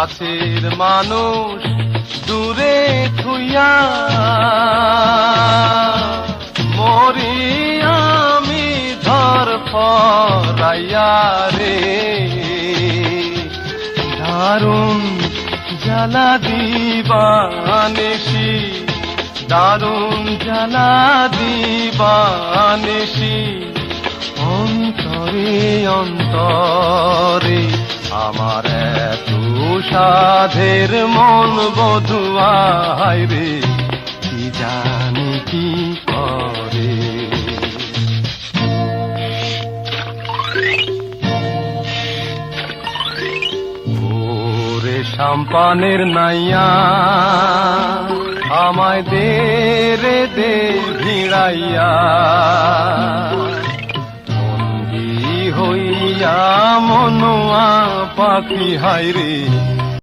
কাছের মানুষ দূরে থুইয়া মরি আমি ধরফরাইয়া রে। দারুণ জ্বালা দিবানিশি, দারুণ জ্বালা দিবানিশি, অন্তরে অন্তরে আমার এত সাধের মন বধুয়ায় রে, কি জানি কি করে। ওরে সাম্পানের নাইয়া আমায় দে রে দে ভিড়াইয়া, হইয়া মনোয়া পাখি হায় রে,